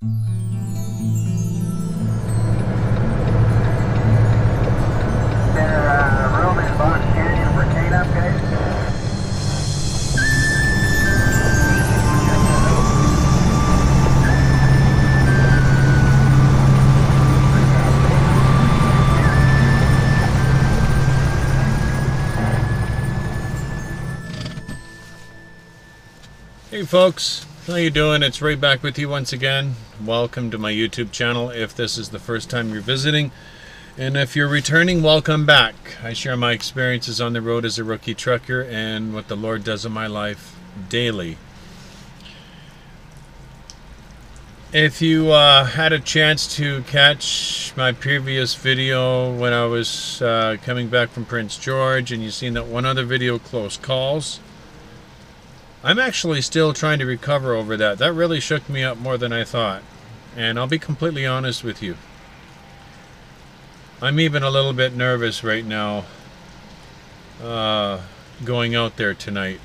Room in Box Canyon for cleanup, guys. Hey folks, how you doing? It's Ray back with you once again. Welcome to my YouTube channel if this is the first time you're visiting. And if you're returning, welcome back. I share my experiences on the road as a rookie trucker and what the Lord does in my life daily. If you had a chance to catch my previous video when I was coming back from Prince George, and you've seen that one other video, Close Calls, I'm actually still trying to recover over that. That really shook me up more than I thought. And I'll be completely honest with you. I'm even a little bit nervous right now going out there tonight.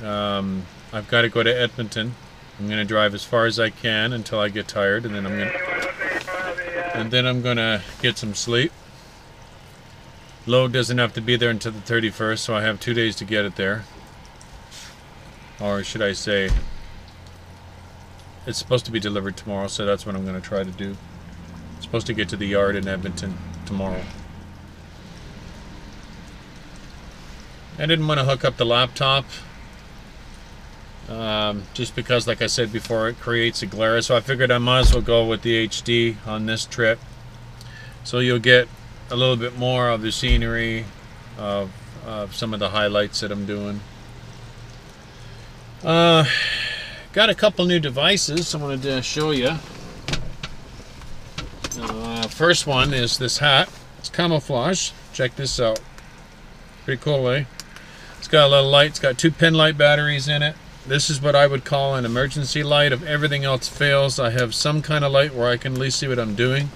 I've got to go to Edmonton. I'm going to drive as far as I can until I get tired, and then I'm going to get some sleep. Load doesn't have to be there until the 31st, so I have 2 days to get it there. Or should I say, it's supposed to be delivered tomorrow, so that's what I'm going to try to do. It's supposed to get to the yard in Edmonton tomorrow. I didn't want to hook up the laptop just because, like I said before, it creates a glare, so I figured I might as well go with the HD on this trip, so you'll get a little bit more of the scenery of some of the highlights that I'm doing. Got a couple new devices I wanted to show you. First one is this hat. It's camouflage. Check this out. Pretty cool, eh? It's got a little light. It's got 2 pin light batteries in it. This is what I would call an emergency light. If everything else fails, I have some kind of light where I can at least see what I'm doing.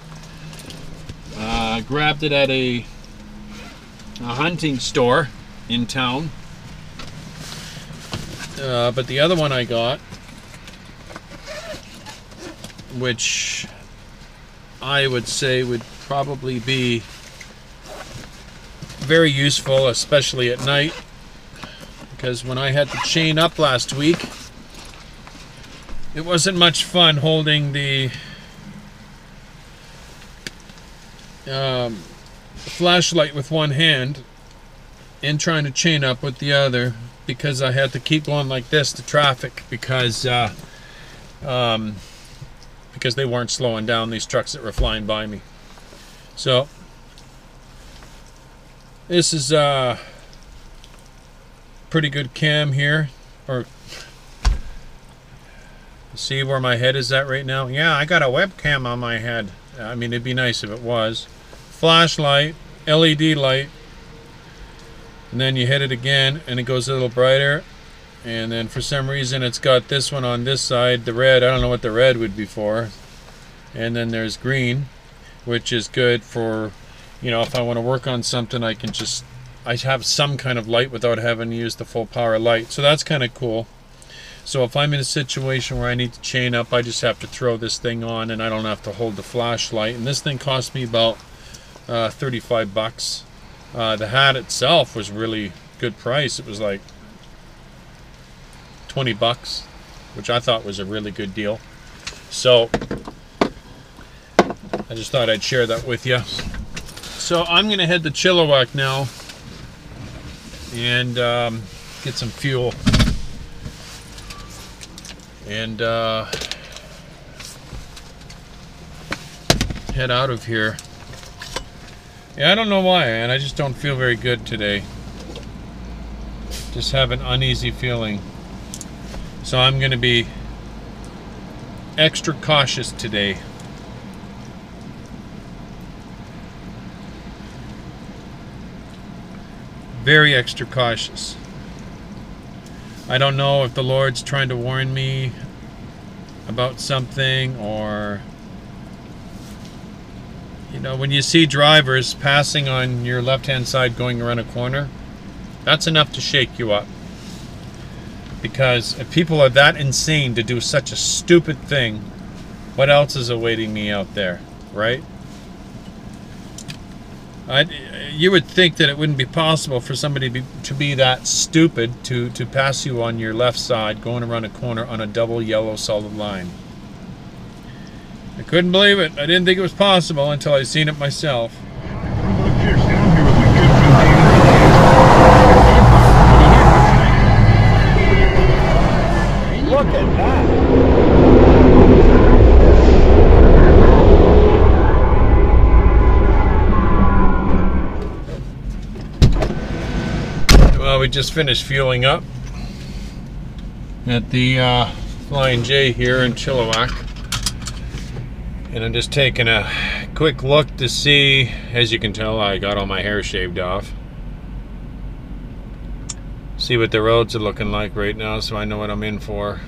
I grabbed it at a hunting store in town. But the other one I got, which I would say would probably be very useful, especially at night, because when I had to chain up last week, it wasn't much fun holding the flashlight with one hand and trying to chain up with the other, because I had to keep going like this to traffic because they weren't slowing down, these trucks that were flying by me. So this is a pretty good cam here. Or see where my head is at right now? Yeah, I got a webcam on my head. I mean, it'd be nice if it was. Flashlight, LED light. And then you hit it again and it goes a little brighter, and then for some reason it's got this one on this side, the red. I don't know what the red would be for. And then there's green, which is good for, you know, if I want to work on something, I have some kind of light without having to use the full power light. So that's kind of cool. So if I'm in a situation where I need to chain up, I just have to throw this thing on and I don't have to hold the flashlight. And this thing cost me about 35 bucks. The hat itself was really good price. It was like 20 bucks, which I thought was a really good deal. So I just thought I'd share that with you. So I'm going to head to Chilliwack now and get some fuel and head out of here. Yeah, I don't know why, and I just don't feel very good today. Just have an uneasy feeling. So I'm going to be extra cautious today. Very extra cautious. I don't know if the Lord's trying to warn me about something, or you know, when you see drivers passing on your left-hand side going around a corner, that's enough to shake you up. Because if people are that insane to do such a stupid thing, what else is awaiting me out there, right? You would think that it wouldn't be possible for somebody to be that stupid to pass you on your left side going around a corner on a double yellow solid line. I couldn't believe it. I didn't think it was possible until I seen it myself. Look at that. Well, we just finished fueling up at the Flying J here in Chilliwack. And I'm just taking a quick look to see, as you can tell, I got all my hair shaved off. See what the roads are looking like right now so I know what I'm in for.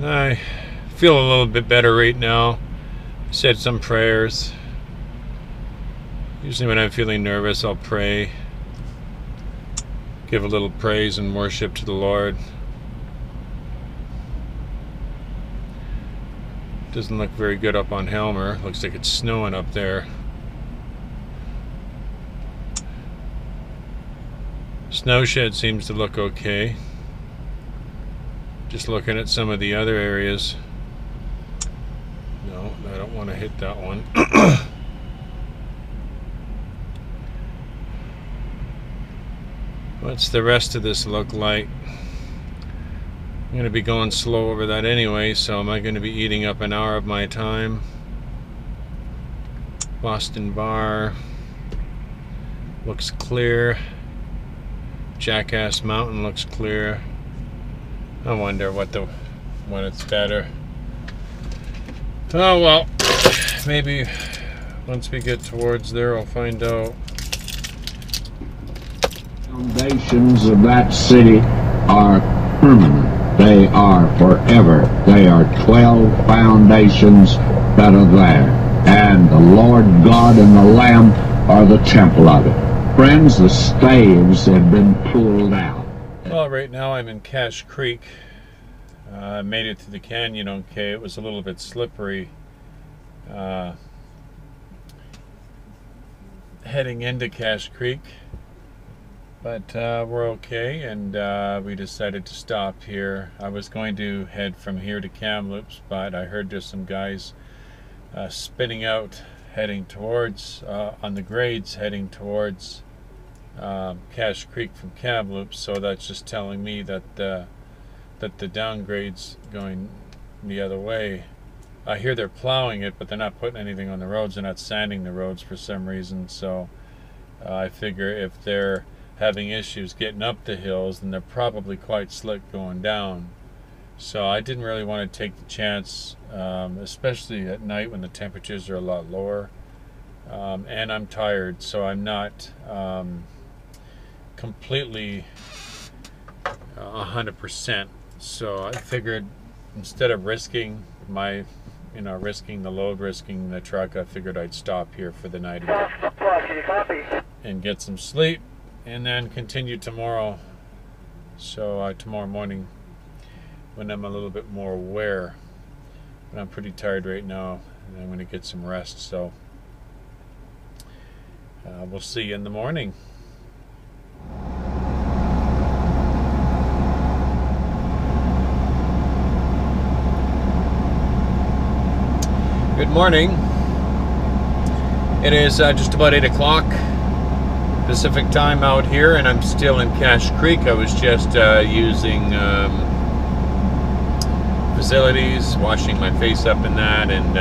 I feel a little bit better right now. Said some prayers. Usually when I'm feeling nervous, I'll pray. Give a little praise and worship to the Lord. Doesn't look very good up on Helmer. Looks like it's snowing up there. Snow shed seems to look okay. Just looking at some of the other areas. No, I don't want to hit that one. What's the rest of this look like? I'm going to be going slow over that anyway, so am I going to be eating up an hour of my time? Boston Bar looks clear. Jackass Mountain looks clear. I wonder when it's better. Oh well, maybe once we get towards there I'll find out. Foundations of that city are permanent. They are forever. They are 12 foundations that are there. And the Lord God and the Lamb are the temple of it. Friends, the staves have been pulled out. Well, right now I'm in Cache Creek. I made it to the canyon okay. It was a little bit slippery heading into Cache Creek. But we're okay, and we decided to stop here. I was going to head from here to Kamloops, but I heard there's some guys spinning out, heading towards, on the grades, heading towards Cache Creek from Kamloops. So that's just telling me that the downgrade's going the other way. I hear they're plowing it, but they're not putting anything on the roads. They're not sanding the roads for some reason. So I figure if they're having issues getting up the hills, and they're probably quite slick going down. So I didn't really want to take the chance, especially at night when the temperatures are a lot lower. And I'm tired, so I'm not completely 100%. So I figured instead of risking risking the load, risking the truck, I figured I'd stop here for the night and get some sleep. And then continue tomorrow. So tomorrow morning, when I'm a little bit more aware. But I'm pretty tired right now, and I'm going to get some rest. So we'll see you in the morning. Good morning. It is just about 8 o'clock. Pacific time out here, and I'm still in Cache Creek. I was just using facilities, washing my face up in that, and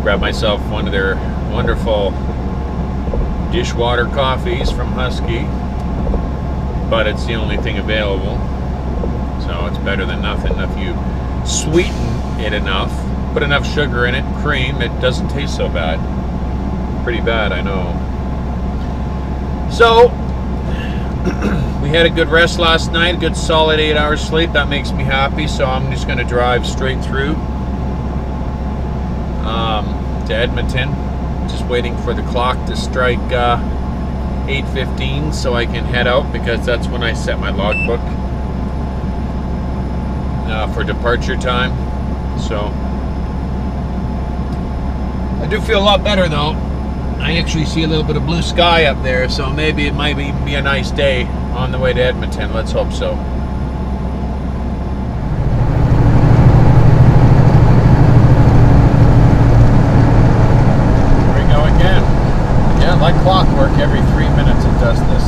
grabbed myself one of their wonderful dishwater coffees from Husky, but it's the only thing available, so it's better than nothing. If you sweeten it enough, put enough sugar in it, cream, it doesn't taste so bad. Pretty bad, I know. So, we had a good rest last night, a good solid 8 hours sleep. That makes me happy, so I'm just going to drive straight through to Edmonton. Just waiting for the clock to strike 8:15 so I can head out, because that's when I set my logbook for departure time. So I do feel a lot better though. I actually see a little bit of blue sky up there, so maybe it might even be a nice day on the way to Edmonton. Let's hope so. Here we go again. Yeah, like clockwork, every 3 minutes it does this.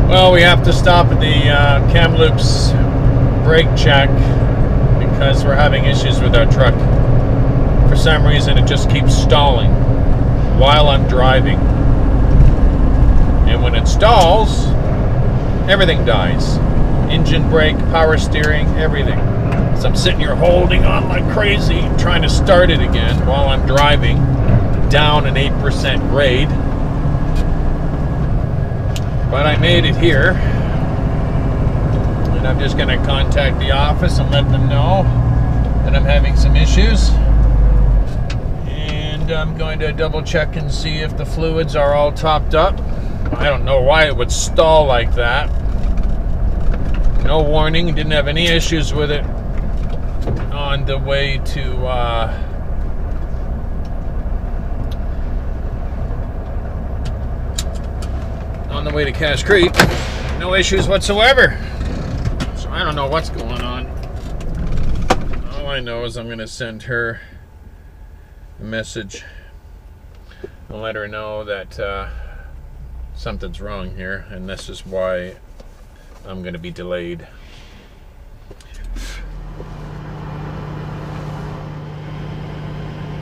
Well, we have to stop at the Kamloops brake check because we're having issues with our truck. For some reason, it just keeps stalling while I'm driving. And when it stalls, everything dies. Engine, brake, power steering, everything. So I'm sitting here holding on like crazy, trying to start it again while I'm driving down an 8% grade. But I made it here, and I'm just going to contact the office and let them know that I'm having some issues. And I'm going to double check and see if the fluids are all topped up. I don't know why it would stall like that. No warning, didn't have any issues with it on the way to Cache Creek. No issues whatsoever. So I don't know what's going on. All I know is I'm going to send her a message and let her know that something's wrong here, and this is why I'm going to be delayed.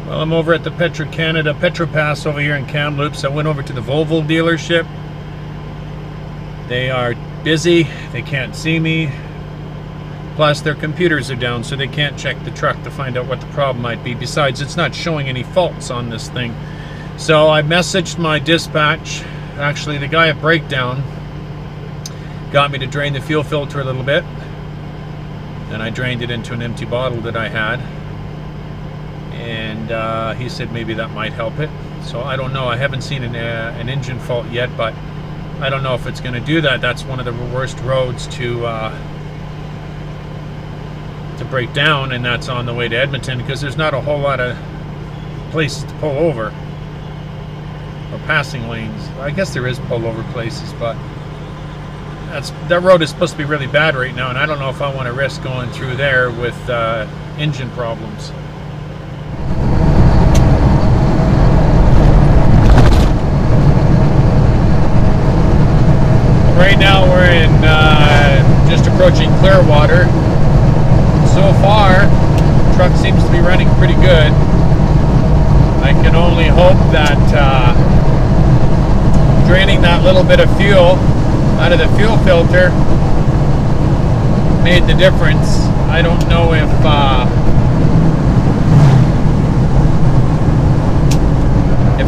Well, I'm over at the Petro-Canada Petropass over here in Kamloops. I went over to the Volvo dealership. They are busy, they can't see me, plus their computers are down, so they can't check the truck to find out what the problem might be. Besides, it's not showing any faults on this thing. So I messaged my dispatch. Actually, the guy at Breakdown got me to drain the fuel filter a little bit, and I drained it into an empty bottle that I had, and he said maybe that might help it. So I don't know, I haven't seen an engine fault yet, but I don't know if it's going to do that. That's one of the worst roads to break down, and that's on the way to Edmonton, because there's not a whole lot of places to pull over, or passing lanes. I guess there is pull over places, but that road is supposed to be really bad right now, and I don't know if I want to risk going through there with engine problems. Right now we're in just approaching Clearwater. So far, the truck seems to be running pretty good. I can only hope that draining that little bit of fuel out of the fuel filter made the difference. I don't know if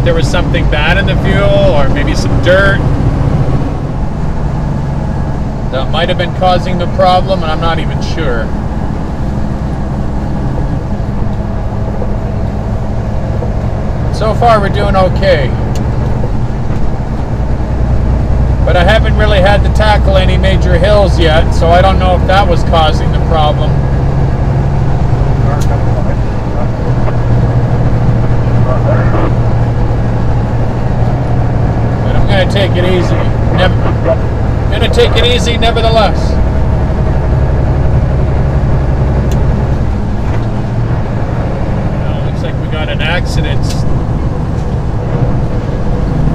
there was something bad in the fuel, or maybe some dirt that might have been causing the problem, and I'm not even sure. So far we're doing okay. But I haven't really had to tackle any major hills yet, so I don't know if that was causing the problem. But I'm going to take it easy. Gonna take it easy nevertheless. Well, looks like we got an accident.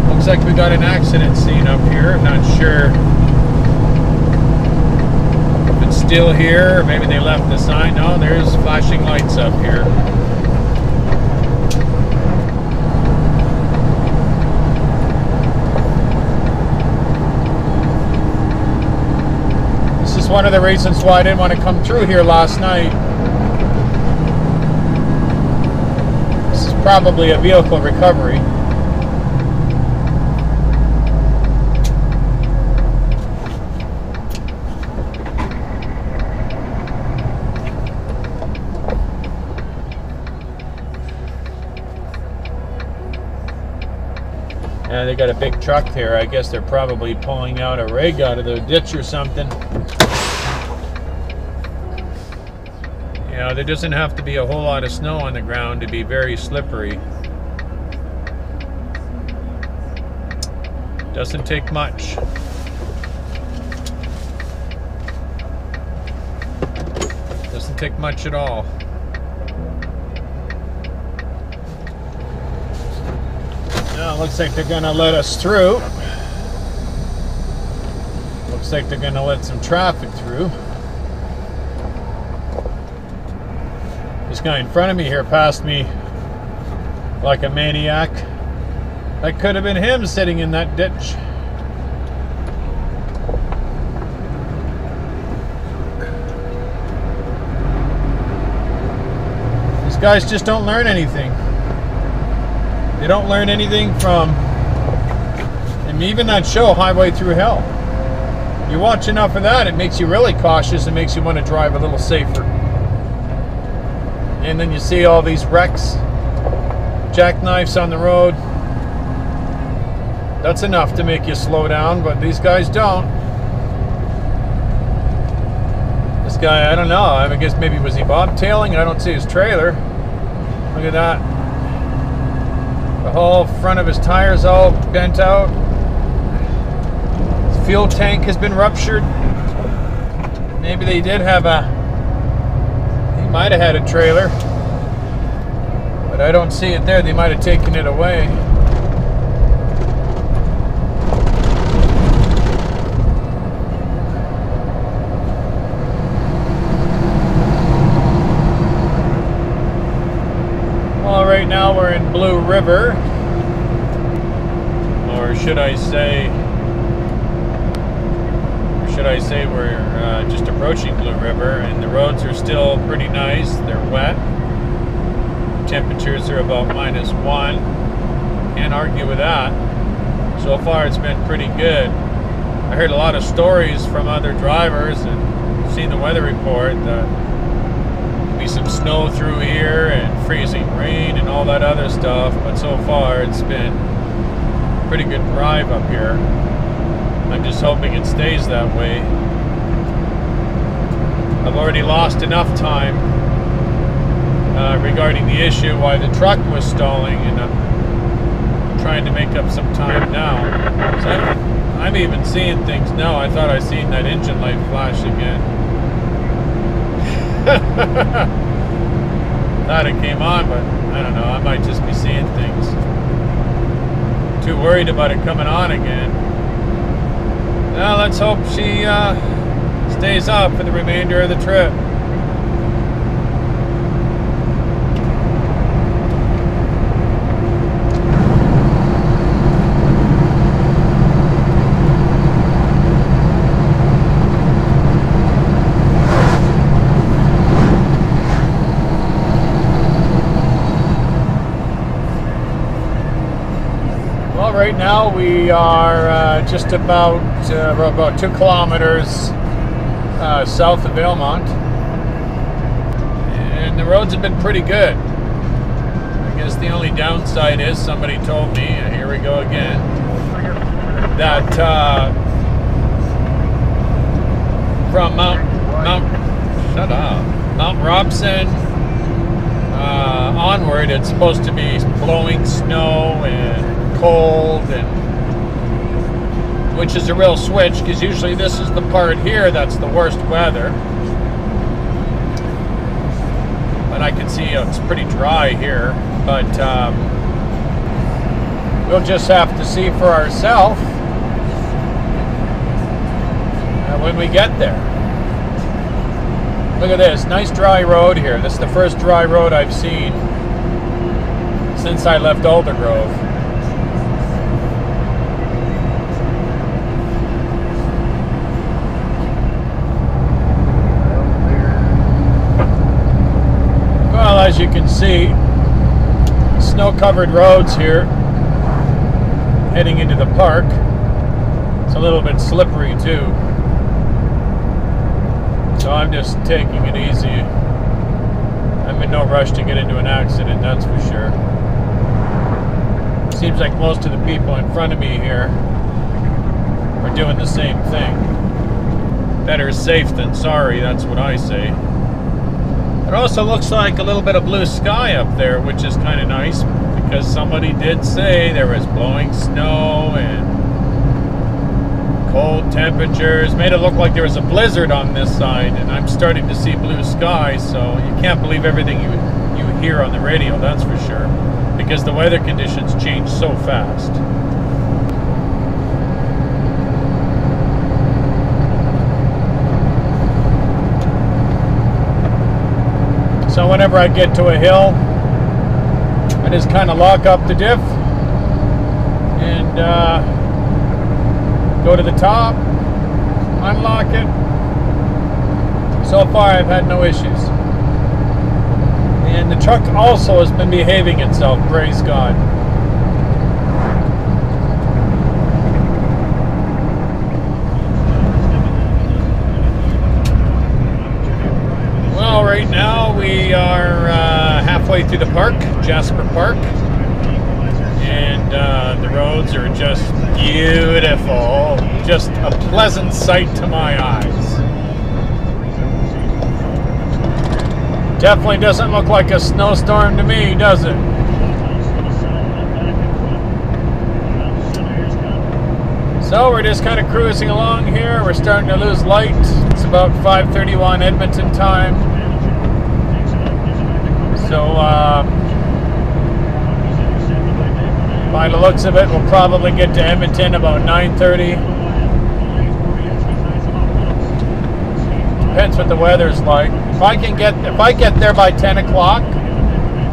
Looks like we got an accident scene up here. I'm not sure if it's still here, or maybe they left the sign. No, there's flashing lights up here. One of the reasons why I didn't want to come through here last night. probably a vehicle recovery. Yeah, they got a big truck here. I guess they're probably pulling out a rig out of their ditch or something. You know, there doesn't have to be a whole lot of snow on the ground to be very slippery. Doesn't take much. Doesn't take much at all. Now, looks like they're gonna let us through. Looks like they're gonna let some traffic through. This guy in front of me here passed me like a maniac. That could have been him sitting in that ditch. These guys just don't learn anything. They don't learn anything from, and even that show, Highway Through Hell. You watch enough of that, it makes you really cautious. It makes you want to drive a little safer. And then you see all these wrecks, jackknifes on the road. That's enough to make you slow down, but these guys don't. This guy, I don't know. I guess maybe was he bobtailing? I don't see his trailer. Look at that. The whole front of his tires all bent out. His fuel tank has been ruptured. Maybe they did have a... He might have had a trailer. But I don't see it there. They might have taken it away. Well, right now we're in Blue River. Or should I say we're just approaching Blue River, and the roads are still pretty nice. They're wet. Temperatures are about -1. Can't argue with that. So far it's been pretty good. I heard a lot of stories from other drivers and seen the weather report that there'll be some snow through here and freezing rain and all that other stuff, but so far it's been a pretty good drive up here. I'm just hoping it stays that way. I've already lost enough time regarding the issue why the truck was stalling, and I'm trying to make up some time now. So I'm even seeing things now. I thought I seen that engine light flash again. Thought it came on, but I don't know. I might just be seeing things. Too worried about it coming on again. Now let's hope she stays up for the remainder of the trip. Well, right now we are just about 2 kilometers south of Valemount, and the roads have been pretty good. I guess the only downside is, somebody told me, here we go again, that from Mount Robson onward, it's supposed to be blowing snow and cold, and which is a real switch, because usually this is the part here that's the worst weather. But I can see it's pretty dry here, but we'll just have to see for ourselves when we get there. Look at this, nice dry road here. This is the first dry road I've seen since I left Aldergrove. As you can see, snow-covered roads here, heading into the park. It's a little bit slippery too, so I'm just taking it easy. I'm in no rush to get into an accident, that's for sure. Seems like most of the people in front of me here are doing the same thing. Better safe than sorry, that's what I say. It also looks like a little bit of blue sky up there, which is kind of nice, because somebody did say there was blowing snow and cold temperatures. Made it look like there was a blizzard on this side, and I'm starting to see blue sky, so you can't believe everything you hear on the radio, that's for sure, because the weather conditions change so fast. So whenever I get to a hill, I just kind of lock up the diff and go to the top, unlock it. So far I've had no issues. And the truck also has been behaving itself, praise God. Well, right now we are halfway through the park, Jasper Park, and the roads are just beautiful, just a pleasant sight to my eyes. Definitely doesn't look like a snowstorm to me, does it? So we're just kind of cruising along here. We're starting to lose light. It's about 5:31 Edmonton time. So by the looks of it, we'll probably get to Edmonton about 9:30. Depends what the weather's like. If I get there by 10 o'clock,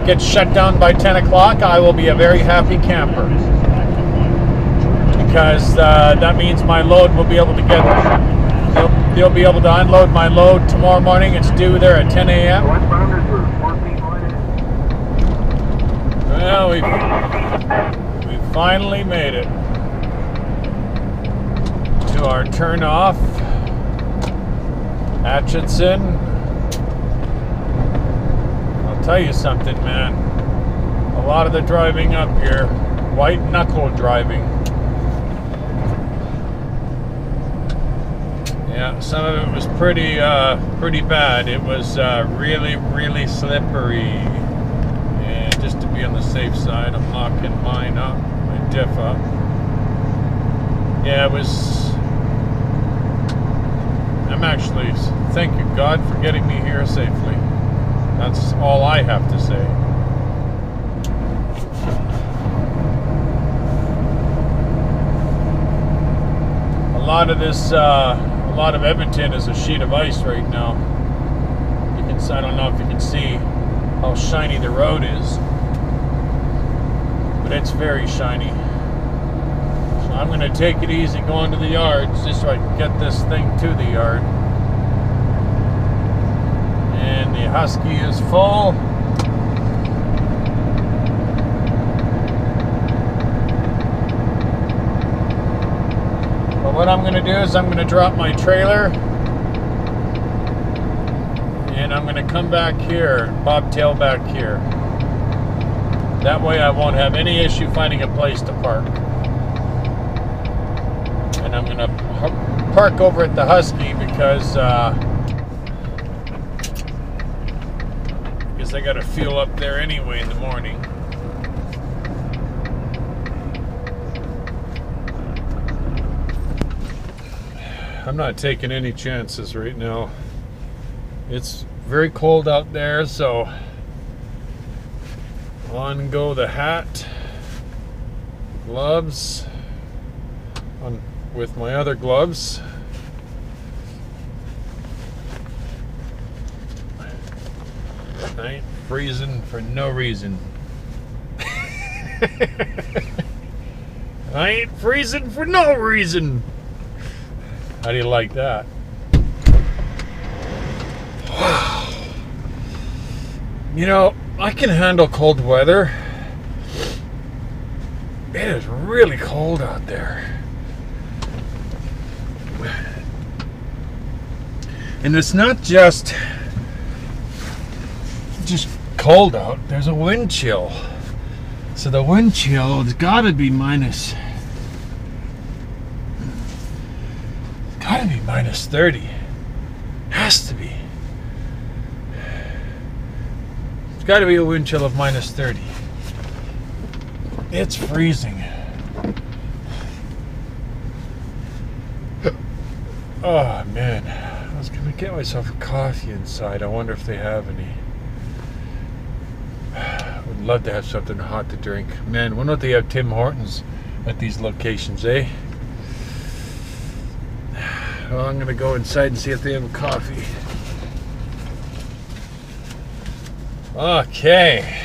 get shut down by 10 o'clock, I will be a very happy camper. Because that means my load will be able to get, they'll be able to unload my load tomorrow morning. It's due there at 10 a.m. Well, we finally made it to our turn off, Atchison. I'll tell you something, man. A lot of the driving up here, white knuckle driving. Yeah, some of it was pretty bad. It was really, really slippery. And just to be on the safe side, I'm locking mine up, my diff up. Yeah, it was. I'm actually, thank you God for getting me here safely. That's all I have to say. A lot of this, a lot of Edmonton is a sheet of ice right now. You can, I don't know if you can see how shiny the road is, but it's very shiny. So I'm going to take it easy going to the yards just so I can get this thing to the yard. And the Husky is full. But what I'm going to do is I'm going to drop my trailer and I'm going to come back here, bobtail back here. That way I won't have any issue finding a place to park. And I'm going to park over at the Husky because I got to fuel up there anyway in the morning. I'm not taking any chances right now. It's very cold out there, so on go the hat, gloves, on with my other gloves. I ain't freezing for no reason. I ain't freezing for no reason. How do you like that? You know, I can handle cold weather. It is really cold out there. And it's not just cold out. There's a wind chill. So the wind chill has got to be minus. It's got to be minus 30. Has to be. It's got to be a wind chill of minus 30. It's freezing. Oh man, I was gonna get myself a coffee inside. I wonder if they have any. I would love to have something hot to drink. Man, why don't they have Tim Hortons at these locations, eh? Well, I'm gonna go inside and see if they have a coffee. Okay.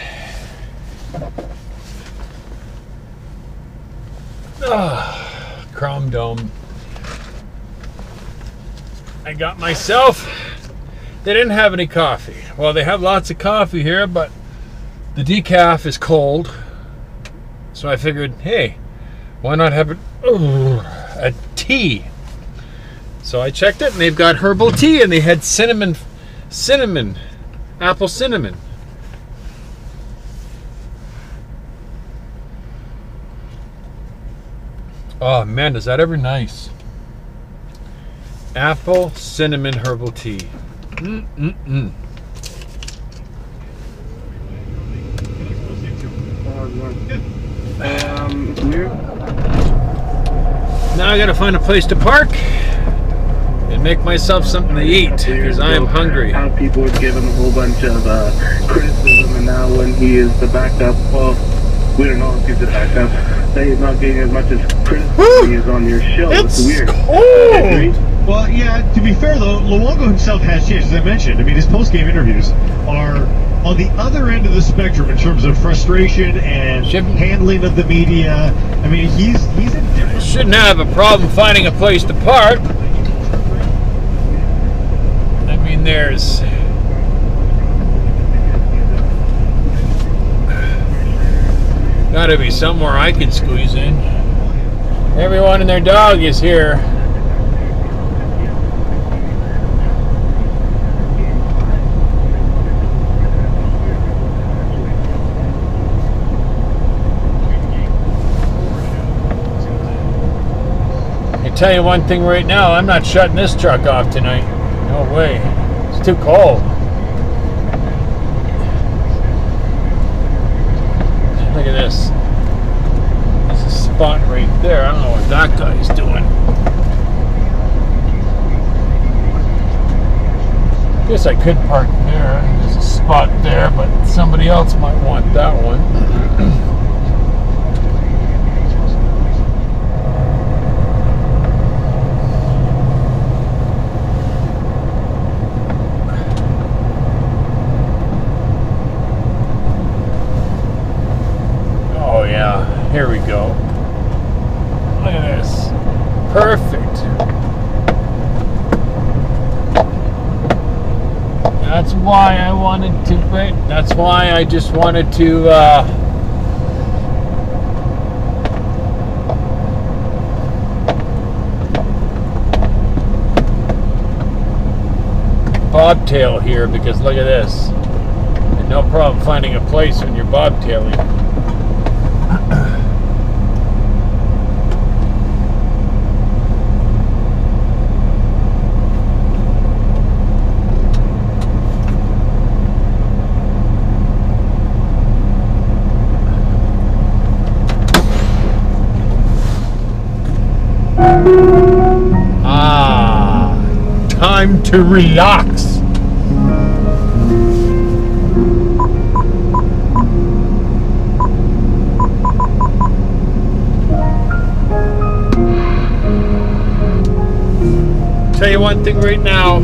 Chrome Dome. I got myself. They didn't have any coffee. Well, they have lots of coffee here, but the decaf is cold. So I figured, hey, why not have a tea? So I checked it, and they've got herbal tea, and they had cinnamon, apple cinnamon. Oh man, is that ever nice? Apple cinnamon herbal tea. Now I gotta find a place to park and make myself something to eat because I am hungry. How people would give him a whole bunch of criticism, and now when he is the backup, well, we don't know if he's the backup. That he's not getting as much as criticism as on your show. It's weird. Cold. Well, yeah, to be fair though, Luongo himself has changed, as I mentioned. I mean, his post-game interviews are on the other end of the spectrum in terms of frustration and handling of the media. I mean, he's a different... Shouldn't have a problem finding a place to park. I mean, there's... Gotta be somewhere I can squeeze in. Everyone and their dog is here. Tell you one thing right now, I'm not shutting this truck off tonight. No way. It's too cold. Look at this. There's a spot right there. I don't know what that guy's doing. Guess I could park there. There's a spot there, but somebody else might want that one. Here we go. Look at this. Perfect. That's why I wanted to, that's why I just wanted to bobtail here, because look at this. And no problem finding a place when you're bobtailing. Time to relax. Tell you one thing right now,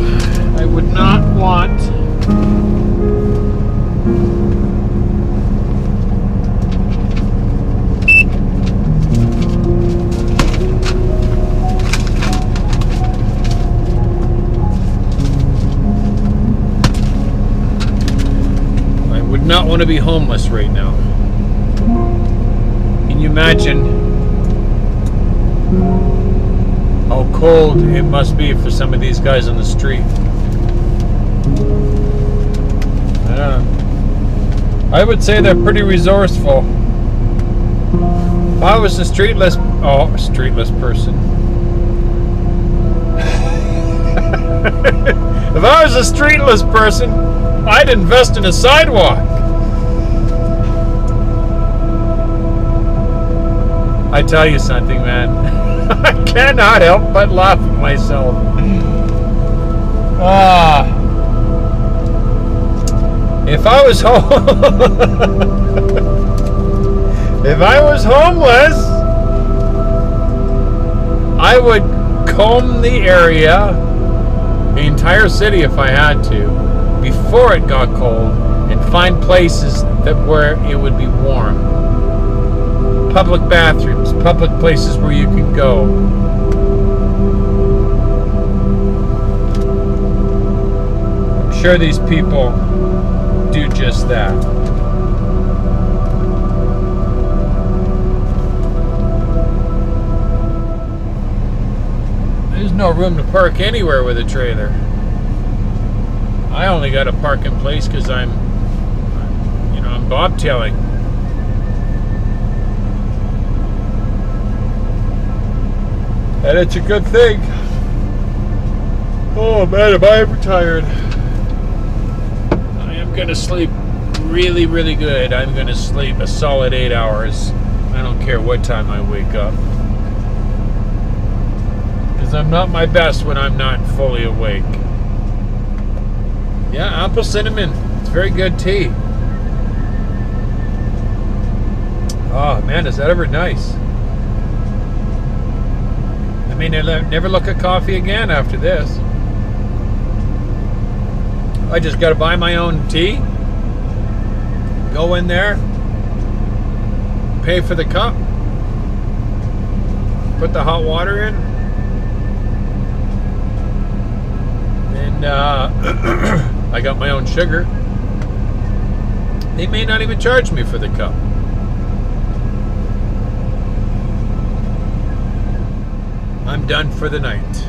I would not want to be homeless right now. Can you imagine how cold it must be for some of these guys on the street. I would say they're pretty resourceful. If I was a streetless person. If I was a streetless person, I'd invest in a sidewalk. I tell you something, man. I cannot help but laugh at myself. If I was if I was homeless, I would comb the area, the entire city if I had to, before it got cold, and find places where it would be warm. Public bathrooms, public places where you can go. I'm sure these people do just that. There's no room to park anywhere with a trailer. I only got a parking place because I'm bobtailing. And it's a good thing. Oh man, am I ever tired. I am gonna sleep really, really good. I'm gonna sleep a solid 8 hours. I don't care what time I wake up. Because I'm not my best when I'm not fully awake. Yeah, apple cinnamon. It's very good tea. Oh man, is that ever nice. I mean, I'll never look at coffee again after this. I just got to buy my own tea. Go in there. Pay for the cup. Put the hot water in. And I got my own sugar. They may not even charge me for the cup. I'm done for the night.